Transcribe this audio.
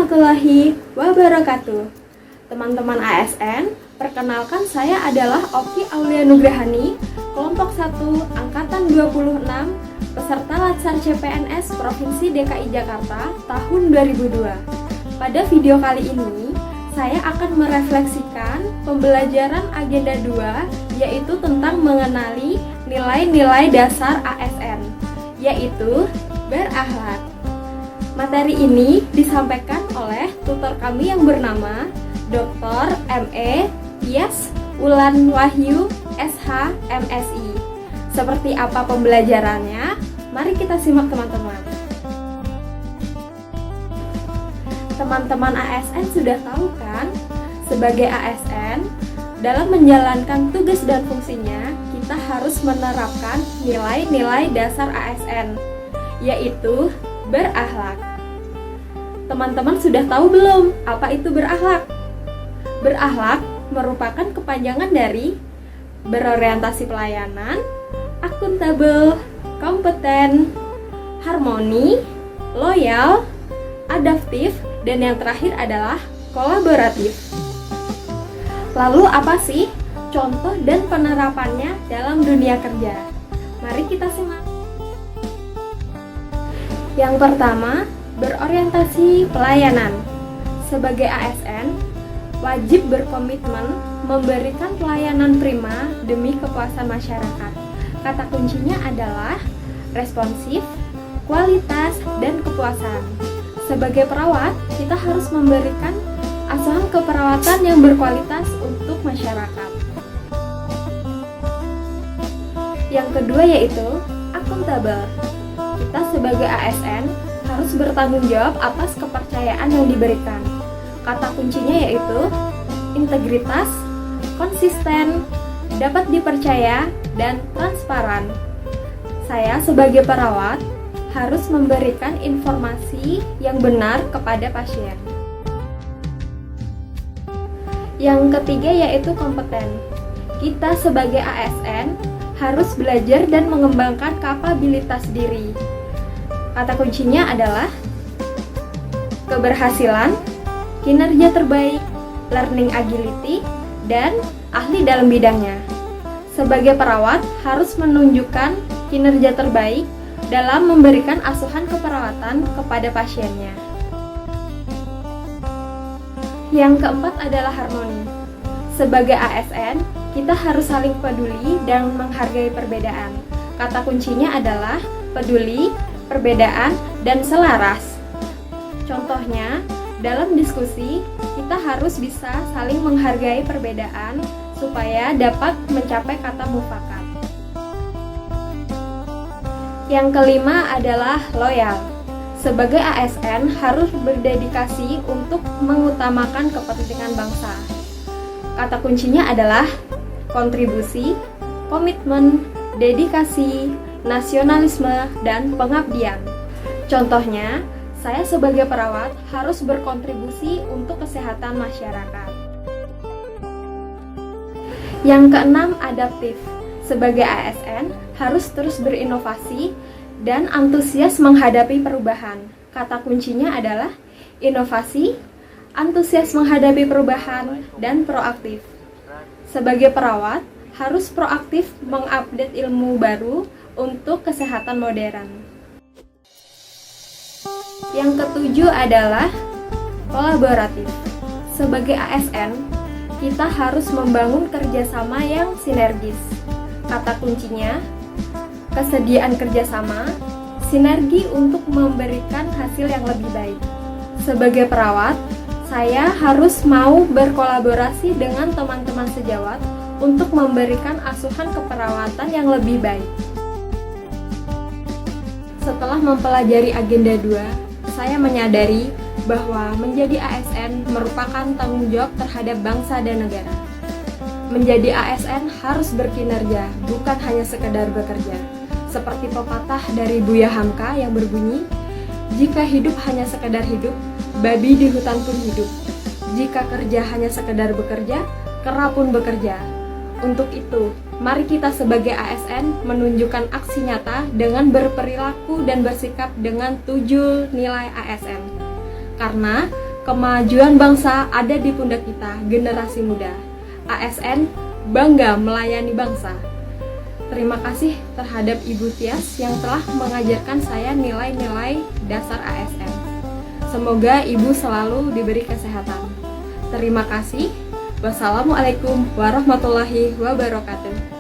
warahmatullahi wabarakatuh. Teman-teman ASN, perkenalkan saya adalah Oki Aulia Nugrahani, kelompok 1 angkatan 26, peserta Latsar CPNS Provinsi DKI Jakarta tahun 2002. Pada video kali ini, saya akan merefleksikan pembelajaran agenda 2, yaitu tentang mengenali nilai-nilai dasar ASN, yaitu berakhlak. Materi ini disampaikan oleh tutor kami yang bernama Dr. M.E. Tias Ulan Wahyu, SH, MSI. Seperti apa pembelajarannya? Mari kita simak teman-teman. Teman-teman ASN sudah tahu kan? Sebagai ASN, dalam menjalankan tugas dan fungsinya, kita harus menerapkan nilai-nilai dasar ASN, yaitu berakhlak. Teman-teman sudah tahu belum apa itu berakhlak? Berakhlak merupakan kepanjangan dari berorientasi pelayanan, akuntabel, kompeten, harmoni, loyal, adaptif, dan yang terakhir adalah kolaboratif. Lalu apa sih contoh dan penerapannya dalam dunia kerja? Mari kita simak. Yang pertama, berorientasi pelayanan. Sebagai ASN, wajib berkomitmen memberikan pelayanan prima demi kepuasan masyarakat. Kata kuncinya adalah responsif, kualitas, dan kepuasan. Sebagai perawat, kita harus memberikan asuhan keperawatan yang berkualitas untuk masyarakat. Yang kedua yaitu akuntabel. Kita sebagai ASN harus bertanggung jawab atas kepercayaan yang diberikan. Kata kuncinya yaitu integritas, konsisten, dapat dipercaya, dan transparan. Saya sebagai perawat harus memberikan informasi yang benar kepada pasien. Yang ketiga yaitu kompeten. Kita sebagai ASN harus belajar dan mengembangkan kapabilitas diri. Kata kuncinya adalah keberhasilan, kinerja terbaik, learning agility, dan ahli dalam bidangnya. Sebagai perawat harus menunjukkan kinerja terbaik dalam memberikan asuhan keperawatan kepada pasiennya. Yang keempat adalah harmoni. Sebagai ASN, kita harus saling peduli dan menghargai perbedaan. Kata kuncinya adalah peduli, perbedaan, dan selaras. Contohnya, dalam diskusi, kita harus bisa saling menghargai perbedaan supaya dapat mencapai kata mufakat. Yang kelima adalah loyal. Sebagai ASN harus berdedikasi untuk mengutamakan kepentingan bangsa. Kata kuncinya adalah kontribusi, komitmen, dedikasi, nasionalisme, dan pengabdian. Contohnya, saya sebagai perawat harus berkontribusi untuk kesehatan masyarakat. Yang keenam, adaptif. Sebagai ASN harus terus berinovasi dan antusias menghadapi perubahan. Kata kuncinya adalah inovasi, antusias menghadapi perubahan, dan proaktif. Sebagai perawat harus proaktif mengupdate ilmu baru untuk kesehatan modern. Yang ketujuh adalah kolaboratif. Sebagai ASN, kita harus membangun kerjasama yang sinergis. Kata kuncinya, kesediaan kerjasama, sinergi untuk memberikan hasil yang lebih baik. Sebagai perawat, saya harus mau berkolaborasi dengan teman-teman sejawat untuk memberikan asuhan keperawatan yang lebih baik. Setelah mempelajari agenda 2, saya menyadari bahwa menjadi ASN merupakan tanggung jawab terhadap bangsa dan negara. Menjadi ASN harus berkinerja, bukan hanya sekedar bekerja. Seperti pepatah dari Buya Hamka yang berbunyi, jika hidup hanya sekedar hidup, babi di hutan pun hidup. Jika kerja hanya sekedar bekerja, kera pun bekerja. Untuk itu, mari kita sebagai ASN menunjukkan aksi nyata dengan berperilaku dan bersikap dengan 7 nilai ASN. Karena Kemajuan bangsa ada di pundak kita, generasi muda. ASN bangga melayani bangsa. Terima kasih terhadap Ibu Tias yang telah mengajarkan saya nilai-nilai dasar ASN. Semoga Ibu selalu diberi kesehatan. Terima kasih. Wassalamualaikum warahmatullahi wabarakatuh.